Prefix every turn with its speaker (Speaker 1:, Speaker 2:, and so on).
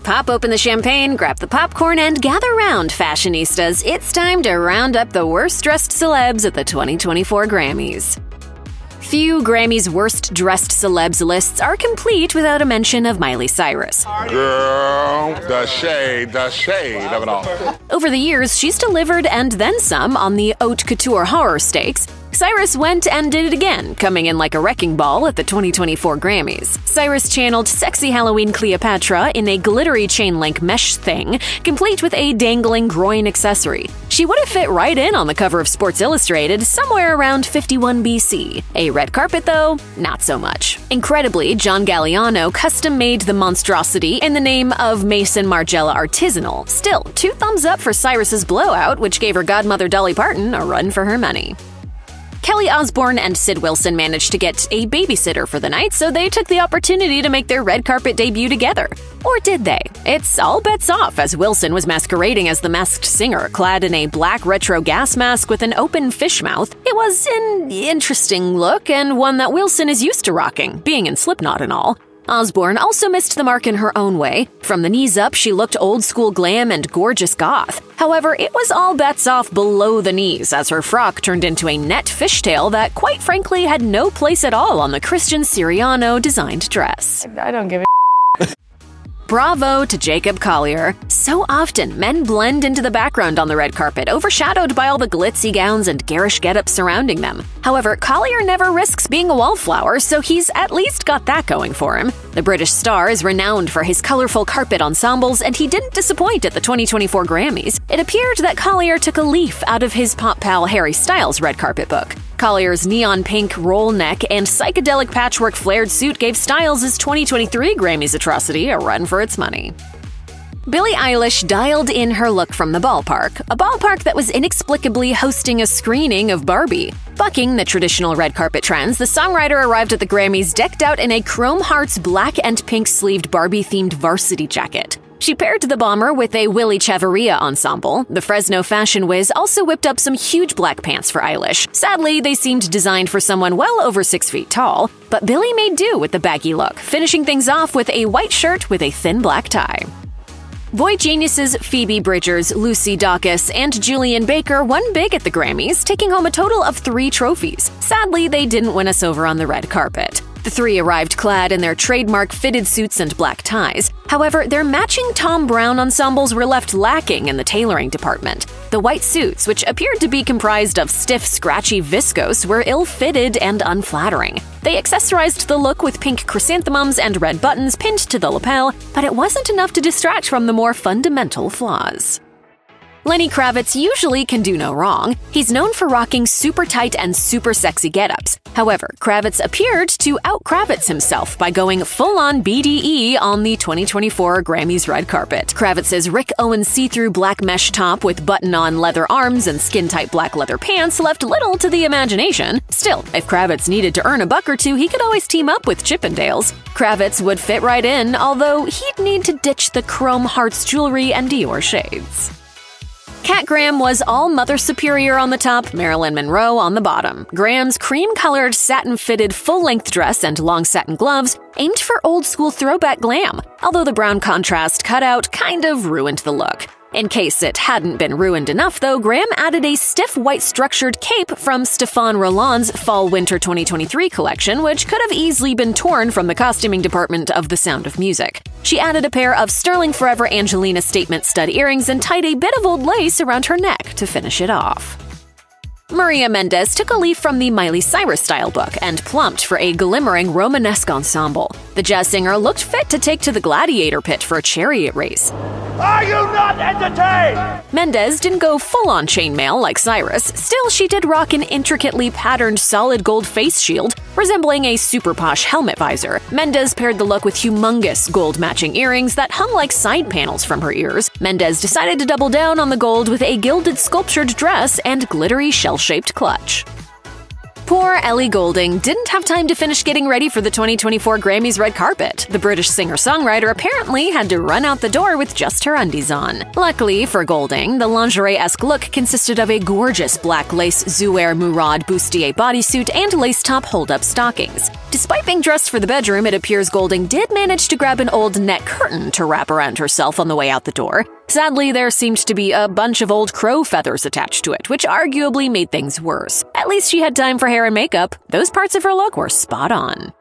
Speaker 1: Pop open the champagne, grab the popcorn, and gather round, fashionistas. It's time to round up the worst-dressed celebs at the 2024 Grammys. Few Grammys' worst-dressed celebs lists are complete without a mention of Miley Cyrus.
Speaker 2: Girl, the shade of it all.
Speaker 1: Over the years, she's delivered and then some on the haute couture horror stakes. Cyrus went and did it again, coming in like a wrecking ball at the 2024 Grammys. Cyrus channeled sexy Halloween Cleopatra in a glittery chain-link mesh thing, complete with a dangling groin accessory. She would have fit right in on the cover of Sports Illustrated somewhere around 51 BC. A red carpet, though, not so much. Incredibly, John Galliano custom-made the monstrosity in the name of Mason Margiela Artisanal. Still, 2 thumbs up for Cyrus's blowout, which gave her godmother Dolly Parton a run for her money. Kelly Osbourne and Sid Wilson managed to get a babysitter for the night, so they took the opportunity to make their red carpet debut together. Or did they? It's all bets off, as Wilson was masquerading as the Masked Singer, clad in a black retro gas mask with an open fish mouth. It was an interesting look, and one that Wilson is used to rocking, being in Slipknot and all. Osbourne also missed the mark in her own way. From the knees up, she looked old-school glam and gorgeous goth. However, it was all bets off below the knees, as her frock turned into a net fishtail that, quite frankly, had no place at all on the Christian Siriano-designed dress.
Speaker 3: I don't give a
Speaker 1: Bravo to Jacob Collier. So often, men blend into the background on the red carpet, overshadowed by all the glitzy gowns and garish getups surrounding them. However, Collier never risks being a wallflower, so he's at least got that going for him. The British star is renowned for his colorful carpet ensembles, and he didn't disappoint at the 2024 Grammys. It appeared that Collier took a leaf out of his pop pal Harry Styles' red carpet book. Collier's neon pink roll neck and psychedelic patchwork flared suit gave Styles' 2023 Grammys atrocity a run for its money. Billie Eilish dialed in her look from the ballpark, a ballpark that was inexplicably hosting a screening of Barbie. Bucking the traditional red carpet trends, the songwriter arrived at the Grammys decked out in a Chrome Hearts black and pink sleeved Barbie-themed varsity jacket. She paired the bomber with a Willy Chavarria ensemble. The Fresno fashion whiz also whipped up some huge black pants for Eilish. Sadly, they seemed designed for someone well over 6 feet tall, but Billie made do with the baggy look, finishing things off with a white shirt with a thin black tie. Boygenius' Phoebe Bridgers, Lucy Dacus, and Julian Baker won big at the Grammys, taking home a total of 3 trophies. Sadly, they didn't win us over on the red carpet. The 3 arrived clad in their trademark fitted suits and black ties. However, their matching Tom Brown ensembles were left lacking in the tailoring department. The white suits, which appeared to be comprised of stiff, scratchy viscose, were ill-fitted and unflattering. They accessorized the look with pink chrysanthemums and red buttons pinned to the lapel, but it wasn't enough to distract from the more fundamental flaws. Lenny Kravitz usually can do no wrong. He's known for rocking super tight and super sexy getups. However, Kravitz appeared to out-Kravitz himself by going full-on BDE on the 2024 Grammys red carpet. Kravitz's Rick Owens see-through black mesh top with button-on leather arms and skin-tight black leather pants left little to the imagination. Still, if Kravitz needed to earn a buck or two, he could always team up with Chippendales. Kravitz would fit right in, although he'd need to ditch the Chrome Hearts jewelry and Dior shades. Kat Graham was all Mother Superior on the top, Marilyn Monroe on the bottom. Graham's cream-colored, satin-fitted full-length dress and long satin gloves aimed for old-school throwback glam, although the brown contrast cutout kind of ruined the look. In case it hadn't been ruined enough, though, Graham added a stiff white structured cape from Stéphane Rolland's Fall-Winter 2023 collection, which could have easily been torn from the costuming department of The Sound of Music. She added a pair of Sterling Forever Angelina statement stud earrings and tied a bit of old lace around her neck to finish it off. Maria Mendes took a leaf from the Miley Cyrus style book and plumped for a glimmering Romanesque ensemble. The jazz singer looked fit to take to the gladiator pit for a chariot race.
Speaker 4: Are you not entertained?
Speaker 1: Mendes didn't go full-on chainmail like Cyrus. Still, she did rock an intricately patterned solid gold face shield, resembling a super posh helmet visor. Mendes paired the look with humongous gold-matching earrings that hung like side panels from her ears. Mendes decided to double down on the gold with a gilded sculptured dress and glittery shell-shaped clutch. Poor Ellie Goulding didn't have time to finish getting ready for the 2024 Grammys red carpet. The British singer-songwriter apparently had to run out the door with just her undies on. Luckily for Goulding, the lingerie-esque look consisted of a gorgeous black lace Zouer Murad bustier bodysuit and lace-top hold-up stockings. Despite being dressed for the bedroom, it appears Goulding did manage to grab an old net curtain to wrap around herself on the way out the door. Sadly, there seemed to be a bunch of old crow feathers attached to it, which arguably made things worse. At least she had time for hair and makeup. Those parts of her look were spot on.